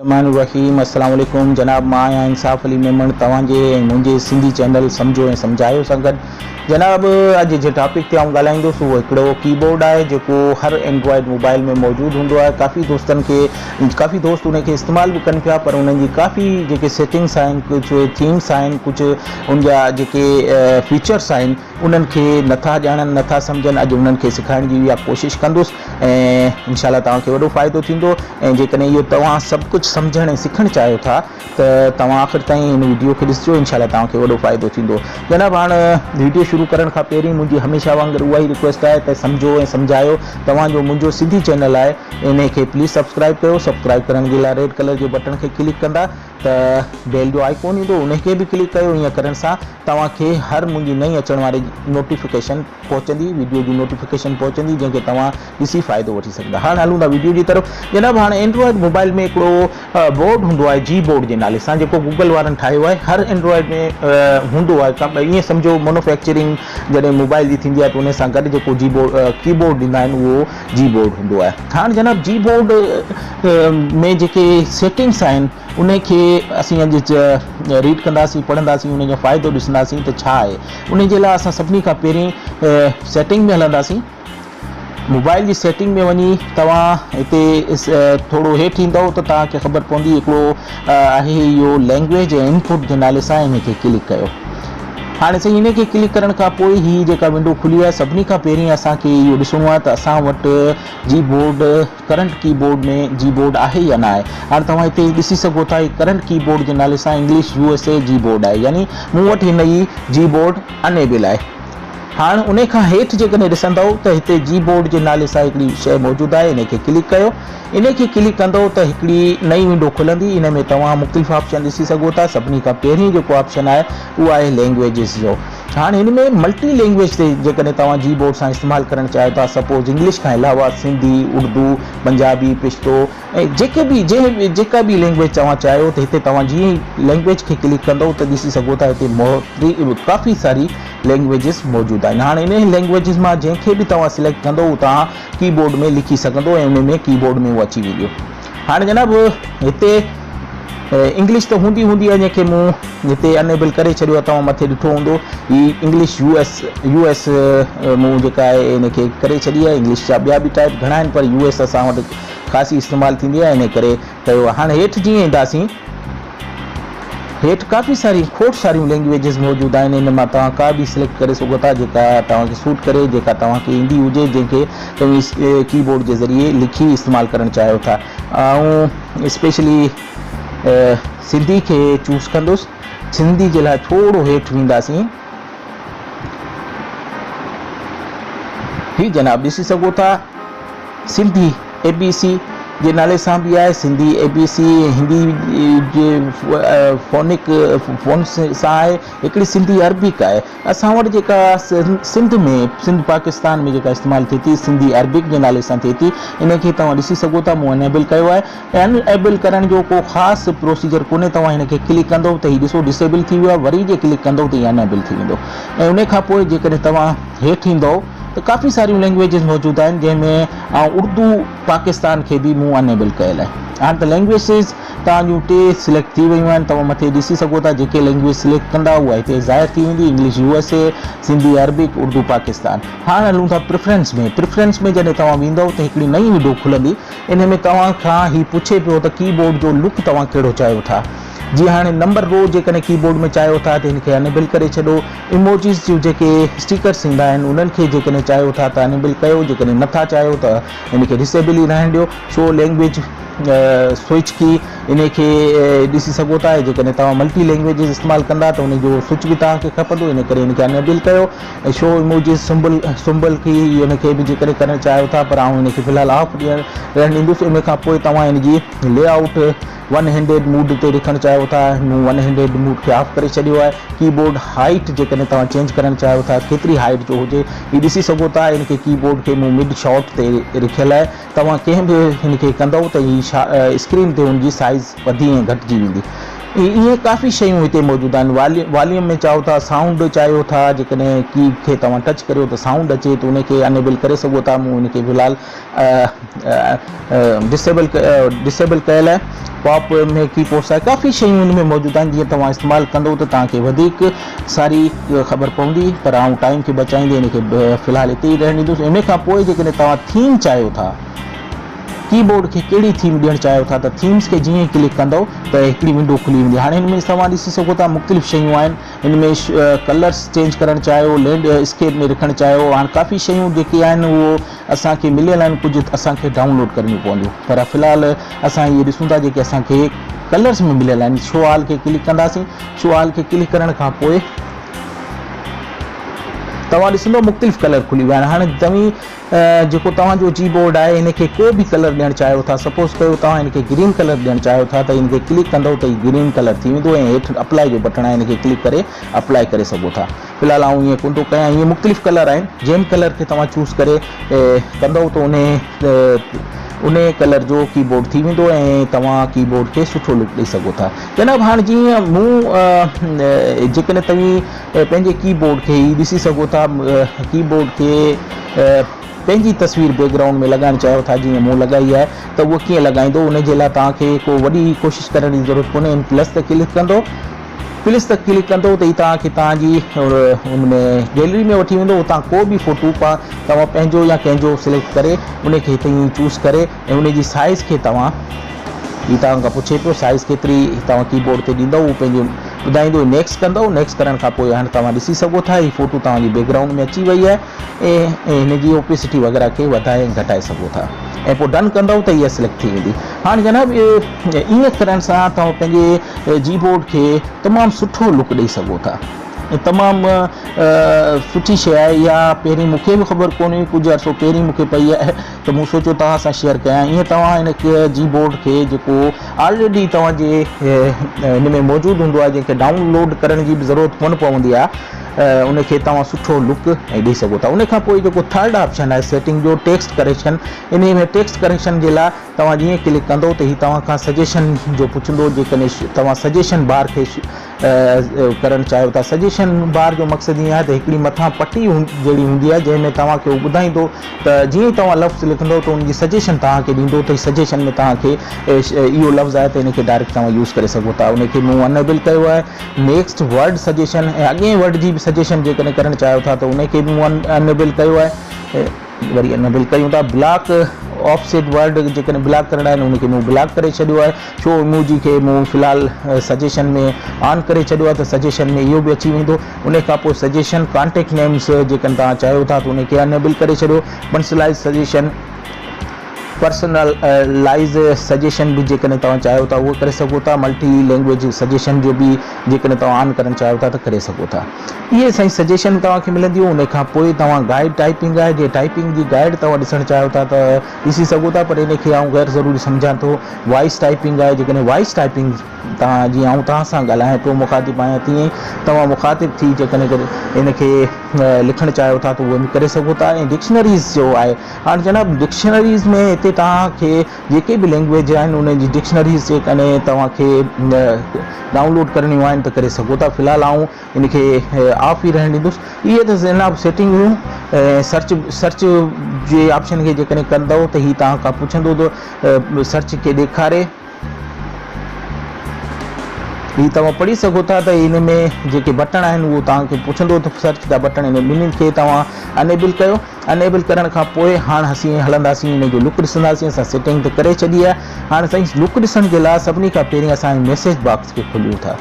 रहीम अस्सलाम वालेकुम जनाब, मां आहियां इंसाफ़ अली मेमण तव्हांजे ऐं मुंहिंजे सिंधी चैनल समझो ऐं सम्झायो सां गॾु। जनाब, अॼु जे टॉपिक ते आउं ॻाल्हाईंदुसि उहो हिकिड़ो कीबोर्ड आहे जेको हर एंड्रॉइड मोबाइल में मौजूदु हूंदो आहे। काफ़ी दोस्त उनखे इस्तेमालु बि कनि पिया, पर उन्हनि जी काफ़ी जेके सेटिंग्स आहिनि, कुझु थीम्स आहिनि, कुझु उनजा जेके फीचर्स आहिनि उन्हनि खे नथा ॼाणनि, नथा सम्झनि। अॼु उन्हनि खे सिखाइण जी इहा कोशिशि कंदुसि ऐं इंशाल्लाह तव्हांखे वॾो फ़ाइदो थींदो। ऐं जेकॾहिं इहो तव्हां सभु कुझु सम्झणु ऐं सिखणु चाहियो था त तव्हां आख़िर ताईं हिन वीडियो खे ॾिसिजो, इंशाल्लाह तव्हांखे वॾो फ़ाइदो थींदो। जनाब, हाणे वीडियो शुरू करण खां पहिरीं मुंहिंजी हमेशह वांगुरु उहा ई रिक्वेस्ट आहे त सम्झो ऐं सम्झायो तव्हांजो मुंहिंजो सिंधी चैनल आहे, इन खे प्लीज़ सब्सक्राइब कयो। सब्सक्राइब करण जे लाइ रेड कलर जे बटन खे क्लिक कंदा त बेल जो आइकॉन ईंदो, उनखे बि क्लिक कयो। ईअं करण सां तव्हांखे हर मुंहिंजी नई अचण वारी नोटिफिकेशन पहुचंदी, वीडियो जी नोटिफिकेशन पहुचंदी, जंहिंखे तव्हां ॾिसी फ़ाइदो वठी सघंदा। हाणे हलूं था वीडियो जी तरफ़। जनाब, हाणे एंड्रॉइड मोबाइल में हिकिड़ो बोर्ड हूंदो आहे जी बोर्ड जे नाले सां, जेको गूगल वारनि ठाहियो आहे। हर एंड्रॉइड में हूंदो आहे। ईअं सम्झो मैन्युफैक्चरिंग जॾहिं मोबाइल जी थींदी आहे त उन सां गॾु जेको कीबोर्ड ॾींदा आहिनि उहो जी बोर्ड हूंदो आहे। हाणे जनाब, जी बोर्ड में जेके सेटिंग्स आहिनि उनखे असीं अॼु रीड कंदासीं, पढ़ंदासीं, उनजो फ़ाइदो ॾिसंदासीं त छा आहे। उन जे लाइ असां सभिनी खां पहिरीं सेटिंग में हलंदासीं। मोबाइल जी सेटिंग में वञी तव्हां हिते थोरो हेठि ईंदव त तव्हांखे ख़बर पवंदी हिकिड़ो आहे इहो लैंग्वेज ऐं इनपुट जे नाले सां, इनखे क्लिक कयो। हाणे साईं, इनखे क्लिक करण खां पोइ ही जेका विंडो खुली आहे, सभिनी खां पहिरीं असांखे इहो ॾिसणो आहे त असां वटि जी बोर्ड करंट कीबोर्ड में जी बोर्ड आहे या न आहे। हाणे तव्हां हिते ॾिसी सघो था, करंट कीबोर्ड जे नाले सां इंग्लिश USA जी बोर्ड आहे, यानी मूं वटि हिन ई जी बोर्ड अनेबल आहे। हाणे उन खां हेठि जेकॾहिं ॾिसंदव त हिते जी बोर्ड जे नाले सां हिकिड़ी शइ मौजूदु आहे, इनखे क्लिक कयो। इनखे क्लिक कंदव त हिकिड़ी नई विंडो खुलंदी। इन में तव्हां मुख़्तलिफ़ ऑप्शन ॾिसी सघो था। सभिनी खां पहिरीं जेको ऑप्शन आहे उहो आहे लैंग्वेजिस जो। हाणे हिन में मल्टी लैंग्वेज ते जेकॾहिं तव्हां जी बोर्ड सां इस्तेमालु करणु चाहियो था, सपोज़ इंग्लिश खां अलावा सिंधी, उर्दू, पंजाबी, पिश्तो ऐं जेका बि लैंग्वेज तव्हां चाहियो त हिते तव्हां जीअं ई लैंग्वेज खे क्लिक कंदव त ॾिसी सघो था हिते काफ़ी सारी लैंग्वेजिस मौजूदु आहिनि। हाणे इन लैंग्वेजिस मां जंहिंखे बि तव्हां सिलेक्ट कंदो उहो तव्हां कीबोर्ड में लिखी सघंदो ऐं उन में कीबोर्ड में उहो अची वेंदो। हाणे जनाब, हिते इंग्लिश त हूंदी आहे, जंहिंखे मूं हिते अनेबल करे छॾियो आहे। तव्हां मथे ॾिठो हूंदो, ही इंग्लिश US मूं जेका आहे इनखे करे छॾी आहे। इंग्लिश जा ॿिया बि टाइप घणा आहिनि, पर US असां वटि ख़ासी इस्तेमालु थींदी आहे, इन करे कयो आहे। हाणे हेठि जीअं ईंदासीं, हेठि काफ़ी सारियूं लैंग्वेजिस मौजूदु आहिनि। इन मां तव्हां का बि सिलेक्ट करे सघो था जेका तव्हांखे सूट करे, जेका तव्हांखे ईंदी हुजे, जंहिंखे तव्हां कीबोर्ड जे ज़रिए लिखी इस्तेमालु करणु चाहियो था। ऐं स्पेशली सिंधी खे चूज़ कंदुसि। सिंधी जे लाइ थोरो हेठि वेंदासीं। ही जनाब ॾिसी सघो था, सिंधी ABC जे नाले सां बि आहे, सिंधी ABC हिंदी जे फ़ोन सां आहे। हिकिड़ी सिंधी अरबिक आहे। असां वटि जेका सिंध पाकिस्तान में जेका इस्तेमालु थिए थी, सिंधी अरबिक जे नाले सां थिए थी। इनखे तव्हां ॾिसी सघो था, मूं अनेबल कयो आहे। अनेबल करण जो को ख़ासि प्रोसीजर कोन्हे। तव्हां हिनखे क्लिक कंदव त हीउ ॾिसो डिसेबल थी वियो आहे, वरी जे क्लिक कंदव त हीउ अनेबल थी वेंदो। ऐं उन खां पोइ जेकॾहिं तव्हां हेठि ईंदव त काफ़ी सारियूं लैंग्वेजिस मौजूदु आहिनि, जंहिंमें उर्दू पाकिस्तान खे बि मूं अनेबल कयल आहे। हाणे त लैंग्वेजिस तव्हांजूं 3 सिलेक्ट थी वियूं आहिनि। तव्हां मथे ॾिसी सघो था, जेके लैंग्वेज सिलेक्ट कंदा उहा हिते ज़ाहिर थी वेंदी, English USA, Sindhi Arabic, Urdu Pakistan. हाणे हलूं था प्रिफरेंस में जॾहिं तव्हां वेंदव त हिकिड़ी नई विंडो खुलंदी। इन में तव्हां खां ही पुछे पियो त कीबोर्ड जो लुक तव्हां कहिड़ो चाहियो था। जी हाणे नंबर रो जेकॾहिं कीबोर्ड में चाहियो था त हिनखे अनेबल करे छॾो। इमोजीस जो जेके स्टिकर्स ईंदा आहिनि उन्हनि खे जेकॾहिं चाहियो था त अनेबल कयो, जेकॾहिं नथा चाहियो त हिनखे डिसेबल ई रहण ॾियो। शो लैंग्वेज स्विच की इनखे ॾिसी सघो था। जेकॾहिं तव्हां मल्टी लैंग्वेजिस इस्तेमालु कंदा त उनजो स्विच बि तव्हांखे खपंदो, इन करे इनखे अनेबल कयो। ऐं शो इमोजीस सिंबल की इनखे बि जेकॾहिं करणु चाहियो था, पर आउं इनखे फ़िलहालु ऑफ रहण ॾींदुसि। इन खां पोइ तव्हां हिनजी लेआउट वन हैंडेड मूड ते लिखणु चाहियो था, मूं वन हैंडेड मूड खे ऑफ करे छॾियो आहे। कीबोर्ड हाइट जेकॾहिं तव्हां चेंज करणु चाहियो था, केतिरी हाइट जो हुजे हीउ ॾिसी सघो था। इनखे कीबोर्ड खे मूं मिड शॉट ते लिखियलु आहे। तव्हां कंहिं बि हिनखे कंदव त हीअ स्क्रीन ते हुनजी साइज़ वधी ऐं घटिजी वेंदी। इहे काफ़ी शयूं हिते मौजूदु आहिनि। वॉल्यूम में चाहो था, साउंड चाहियो था, जेकॾहिं की खे तव्हां टच करियो त साउंड अचे त उनखे अनेबल करे सघो था। मूं उनखे फ़िलहाल डिसेबल कयल आहे। पॉप में कीबोर्ड्स आहे, काफ़ी शयूं हिन में मौजूदु आहिनि। जीअं तव्हां इस्तेमालु कंदो त तव्हांखे वधीक सारी ख़बर पवंदी, पर आउं टाइम खे बचाईंदे हिनखे फ़िलहाल हिते ई रहण ॾींदुसि। इन खां पोइ जेकॾहिं तव्हां थीम चाहियो था, कीबोर्ड खे कहिड़ी थीम ॾियणु चाहियो था, त थीम्स खे जीअं क्लिक कंदो त हिकिड़ी विंडो खुली वेंदी। हाणे हिन में तव्हां ॾिसी सघो था मुख़्तलिफ़ शयूं आहिनि। हिन में कलर्स चेंज करणु चाहियो, लैंडस्केप में रखणु चाहियो। हाणे काफ़ी शयूं जेके आहिनि उहो असांखे मिलियल आहिनि, कुझु असांखे डाउनलोड करणियूं पवंदियूं, पर फ़िलहाल असां इहे ॾिसूं था जेके असांखे कलर्स में मिलियल आहिनि। शो ऑल खे क्लिक कंदासीं। शो ऑल खे क्लिक करण खां पोइ तव्हां ॾिसंदो मुख़्तलिफ़ कलर खुली विया आहिनि। हाणे तव्हीं जेको तव्हांजो कीबोर्ड आहे इनखे को बि कलर ॾियणु चाहियो था, सपोज़ कयो तव्हां हिनखे ग्रीन कलर ॾियणु चाहियो था, त इनखे क्लिक कंदो त ग्रीन कलर थी वेंदो ऐं हेठि अप्लाई जो बटण आहे, इनखे क्लिक करे अप्लाई करे सघो था। फ़िलहाल आउं ईअं कोन थो कयां। इहे मुख़्तलिफ़ कलर आहिनि, जंहिं कलर खे तव्हां चूज़ करे कंदो त उन कलर जो कीबोर्ड थी वेंदो ऐं तव्हां कीबोर्ड खे सुठो लुक ॾेई सघो था। जनाब हाणे जीअं मूं जेकॾहिं तव्हीं पंहिंजे कीबोर्ड खे ई ॾिसी सघो था, कीबोर्ड खे पंहिंजी तस्वीर बैकग्राउंड में लॻाइणु चाहियो था, जीअं मूं लॻाई आहे, त उहो कीअं लॻाईंदो। उन जे लाइ तव्हांखे को वॾी कोशिशि करण जी ज़रूरत कोन्हे। प्लस त क्लिक कंदो, प्लस त क्लिक कंदो त ई तव्हांखे तव्हांजी उनमें गैलरी में वठी वेंदो। उतां को बि फ़ोटो तव्हां पंहिंजो या कंहिंजो सिलेक्ट करे उनखे हिते ई चूज़ करे ऐं उनजी साइज़ खे तव्हां ही तव्हां खां पुछे पियो साइज़ केतिरी तव्हां कीबोर्ड ते ॾींदव, उहो पंहिंजो ॿुधाईंदो। नेक्स्ट कंदव। नेक्स्ट करण खां पोइ हाणे तव्हां ॾिसी सघो था हीअ फ़ोटो तव्हांजी बैकग्राउंड में अची वई आहे ऐं हिनजी ओपेसिटी वग़ैरह खे वधाए घटाए सघो था ऐं पोइ डन कंदव त इहा सिलेक्ट थी वेंदी। हाणे जनाब ईअं करण सां तव्हां पंहिंजे कीबोर्ड खे तमामु सुठो लुक ॾेई सघो था। तमामु सुठी शइ आहे इहा। पहिरीं मूंखे बि ख़बर कोन हुई, कुझु अर्सो पहिरीं मूंखे पई आहे त मूं सोचियो तव्हां सां शेयर कयां। ईअं तव्हां हिन कीबोर्ड खे जेको ऑलरेडी तव्हांजे हिन में मौजूदु हूंदो आहे, जंहिंखे डाउनलोड करण जी बि ज़रूरत कोन पवंदी आहे, उनखे तव्हां सुठो लुक ऐं ॾेई सघो था। उनखां पोइ जेको थर्ड ऑप्शन आहे सेटिंग जो, टेक्स्ट करेक्शन। इन में टेक्स्ट करेक्शन जे लाइ तव्हां जीअं क्लिक कंदो त हीअ तव्हां खां सजेशन जो पुछंदो। जेकॾहिं तव्हां सजेशन बार खे करणु चाहियो था, सजेशन बार जो मक़सदु ईअं आहे त हिकिड़ी मथां पटी जहिड़ी हूंदी आहे, जंहिंमें तव्हांखे उहो ॿुधाईंदो त जीअं तव्हां लफ़्ज़ लिखंदो त उनजी सजेशन तव्हांखे ॾींदो त सजेशन में तव्हांखे इहो लफ़्ज़ आहे त इनखे डायरेक्ट तव्हां यूज़ करे सघो था। उनखे मूं अनेबल कयो आहे। नेक्स्ट वर्ड सजेशन ऐं अॻे वर्ड जी बि सजेशन जेकॾहिं करणु चाहियो था त उनखे बि मूं अनेबल कयो आहे। वरी अनेबल कयूं था। ब्लॉक ऑफसेट वर्ड जेकॾहिं ब्लॉक करणा आहिनि उनखे मूं ब्लॉक करे छॾियो आहे। शो इमोजी खे मूं फ़िलहाल सजेशन में ऑन करे छॾियो आहे त सजेशन में इहो बि अची वेंदो। उन खां पोइ सजेशन कॉन्टेक्ट नेम्स जेकॾहिं तव्हां चाहियो था त उनखे अनेबल करे छॾियो। पर्सनलाइज़ सजेशन, पर्सनलाइज़ सजेशन बि जेकॾहिं तव्हां चाहियो था उहो करे सघो था। मल्टी लैंग्वेज सजेशन जो बि जेकॾहिं तव्हां ऑन करणु चाहियो था त करे सघो था। इहे साईं सजेशन तव्हांखे मिलंदियूं। उन खां पोइ तव्हां गाइड टाइपिंग आहे, जे टाइपिंग जी गाइड तव्हां ॾिसणु चाहियो था त ॾिसी सघो था, पर इनखे आउं गैर ज़रूरी सम्झां थो। वॉइस टाइपिंग आहे, जेकॾहिं वॉइस टाइपिंग तव्हां जीअं आउं तव्हां सां ॻाल्हायां पियो मुखातिब आहियां, तीअं तव्हां मुखातिब थी जेकॾहिं इनखे लिखणु चाहियो था त उहो बि करे सघो था। ऐं डिक्शनरीज़ जो आहे। हाणे जनाब डिक्शनरीज़ में हिते तव्हांखे जेके बि लैंग्वेज आहिनि उनजी डिक्शनरीज़ जेकॾहिं तव्हांखे डाउनलोड करणियूं आहिनि त करे सघो था। फ़िलहाल आउं इनखे ऑफ ई रहण ॾींदुसि। इहे त जनाब सेटिंग हुयूं। सर्च जे ऑप्शन खे जेकॾहिं कंदव त हीअ तव्हां खां पुछंदो त सर्च खे ॾेखारे। हीअ तव्हां पढ़ी सघो था त इन में जेके बटण आहिनि उहो तव्हांखे पुछंदो त सर्च जा बटण इन ॿिन्हिनि खे तव्हां अनेबल कयो। अनेबल करण खां पोइ हाणे असीं हलंदासीं इन जो लुक ॾिसंदासीं। असां सेटिंग त करे छॾी आहे। हाणे साईं लुक ॾिसण जे लाइ सभिनी खां पहिरीं असां मैसेज बॉक्स खे खोलियूं था।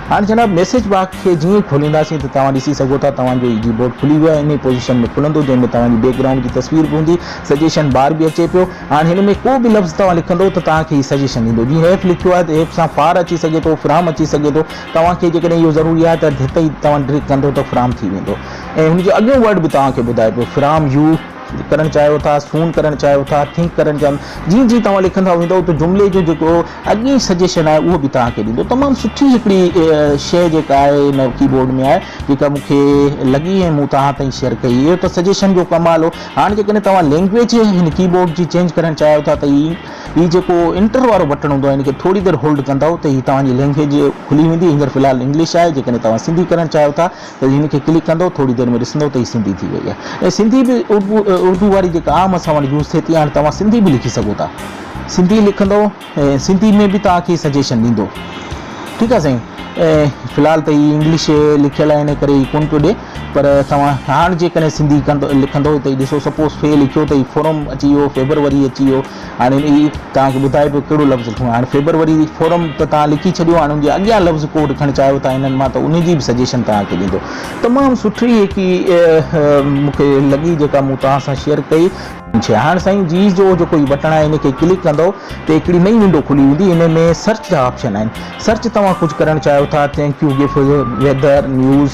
हाणे जनाब मैसेज बॉक्स खे जीअं खोलींदासीं त तव्हां ॾिसी सघो था तव्हांजो कीबोर्ड खुली वियो आहे। इन पोजीशन में खुलंदो जंहिंमें तव्हांजी बैकग्राउंड जी तस्वीर बि हूंदी। सजेशन बार बि अचे पियो। हाणे हिन में को बि लफ़्ज़ तव्हां लिखंदो त तव्हांखे हीअ सजेशन ॾींदो। जीअं हेठि लिखियो आहे त हेठि सां फार अची सघे थो, फ्राम अची सघे थो। तव्हांखे जेकॾहिं इहो ज़रूरी आहे त हिते ई तव्हां क्लिक कंदो त फ्राम थी वेंदो। ऐं हुनजो अॻियो वर्ड बि तव्हांखे ॿुधाए पियो फ्राम यू करणु चाहियो था, सून करणु चाहियो था, थिंक करणु चाहियो, जीअं जीअं तव्हां लिखंदा वेंदो त जुमिले जो जेको अॻी सजेशन आहे उहो बि तव्हांखे ॾींदो। तमामु सुठी हिकिड़ी शइ जेका आहे हिन कीबोर्ड में आहे, जेका मूंखे लॻी ऐं मूं तव्हां ताईं शेयर कई। इहो त सजेशन जो कमाल हो। हाणे जेकॾहिं तव्हां लैंग्वेज हिन कीबोर्ड जी चेंज करणु चाहियो था त हीउ जेको इंटर वारो बटन हूंदो आहे, हिनखे थोरी देरि होल्ड कंदव त हीअ तव्हांजी लैंग्वेज खुली वेंदी। हींअर फ़िलहालु इंग्लिश आहे, जेकॾहिं तव्हां सिंधी करणु चाहियो था त हिनखे क्लिक कंदो, थोरी देरि में ॾिसंदो त हीअ सिंधी थी वई आहे। ऐं सिंधी बि उर्दू वारी जेका आम असां वटि यूज़ थिए थी, हाणे तव्हां सिंधी बि लिखी सघो था। सिंधी लिखंदो ऐं सिंधी में बि तव्हांखे सजेशन ॾींदो। ठीकु आहे साईं। फ़िलहालु त हीअ इंग्लिश लिखियलु आहे, इन करे हीअ कोन पियो ॾिए, पर तव्हां हाणे जेकॾहिं सिंधी लिखंदो त ॾिसो, सपोज़ फे लिखियो त हीअ फोरम अची वियो, फेबरवरी अची वियो। हाणे हीअ तव्हांखे ॿुधाए पियो कहिड़ो लफ़्ज़ लिखणो। हाणे फेबरवरी फोरम त तव्हां लिखी छॾियो, हाणे हुनजे अॻियां लफ़्ज़ को लिखणु चाहियो था हिननि मां, त उनजी बि सजेशन तव्हांखे ॾींदो। तमामु सुठी हिकड़ी मूंखे लॻी, जेका मूं तव्हां सां शेयर कई। हाणे साईं जी जो जेको बटन आहे, हिनखे क्लिक कंदो त हिकिड़ी नई विंडो खुली वेंदी। हिन में सर्च जा ऑप्शन आहिनि। सर्च तव्हां कुझु करणु चाहियो था, thank you gift, weather, news,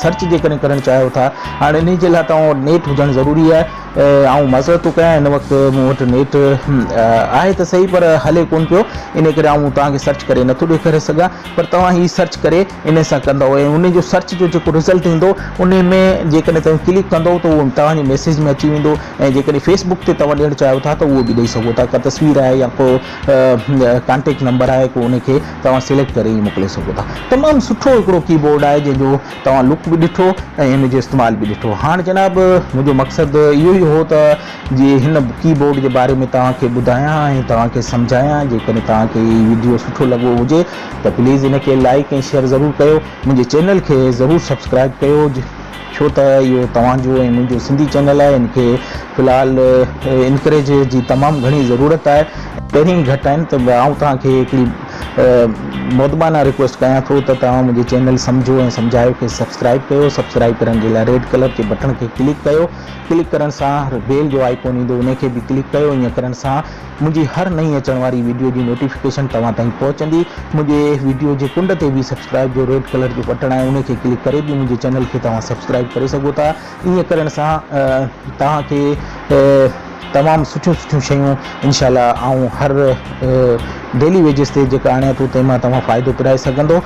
search जेकॾहिं करणु चाहियो था। हाणे इन जे लाइ तव्हां वटि नेट हुजणु ज़रूरी आहे। ऐं मज़ो थो कयां, हिन वक़्तु मूं वटि नेट आहे त सही, पर हले कोन पियो, इन करे आउं तव्हांखे सर्च करे नथो ॾेखारे सघां। पर तव्हां हीअ सर्च करे इन सां कंदव ऐं उन जो सर्च जो जेको रिज़ल्ट ईंदो, उन में जेकॾहिं तव्हां क्लिक कंदो त उहो तव्हांजे मैसेज में अची वेंदो। ऐं जेकॾहिं फेसबुक ते तव्हां ॾियणु चाहियो था त उहो बि ॾेई सघो था। का तस्वीर आहे या को कॉन्टेक्ट नंबर आहे, को उनखे तव्हां सिलेक्ट करे ई मोकिले सघो था। तमामु सुठो हिकिड़ो कीबोर्ड आहे, जंहिंजो तव्हां लुक बि ॾिठो ऐं इन जो इस्तेमालु बि ॾिठो। हाणे जनाब मुंहिंजो मक़सदु इहो ई हो त जीअं हिन कीबोर्ड जे बारे में तव्हांखे ॿुधायां ऐं तव्हांखे सम्झायां। जेकॾहिं तव्हांखे हीउ वीडियो सुठो लॻो हुजे त प्लीज़ हिनखे लाइक ऐं शेयर ज़रूरु कयो। मुंहिंजे चैनल खे ज़रूरु सब्सक्राइब कयो, छो त इहो तव्हांजो ऐं मुंहिंजो सिंधी चैनल आहे। हिनखे फ़िलहालु इनकरेज जी तमामु घणी ज़रूरत आहे। पहिरीं घटि आहिनि, त आउं तव्हांखे हिकिड़ी मोदबाना रिक्वेस्ट कयां थो त तव्हां मुंहिंजे चैनल सम्झो ऐं सम्झायो खे सब्सक्राइब कयो। सब्सक्राइब करण जे लाइ रेड कलर जे बटन खे क्लिक कयो। क्लिक करण सां बेल जो आइकॉन ईंदो, उनखे बि क्लिक कयो। ईअं करण सां मुंहिंजी हर नई अचण वारी वीडियो जी नोटिफिकेशन तव्हां ताईं पहुचंदी। मुंहिंजे वीडियो जे कुंड ते बि सब्सक्राइब जो रेड कलर जो बटन आहे, उनखे क्लिक करे बि मुंहिंजे चैनल खे तव्हां सब्सक्राइब करे सघो था। ईअं करण सां तव्हांखे तमामु सुठियूं शयूं इंशाल्लाह ऐं हर डेली वेजिस ते जेका आणियां थो, तंहिंमां तव्हां फ़ाइदो पिराए सघंदो।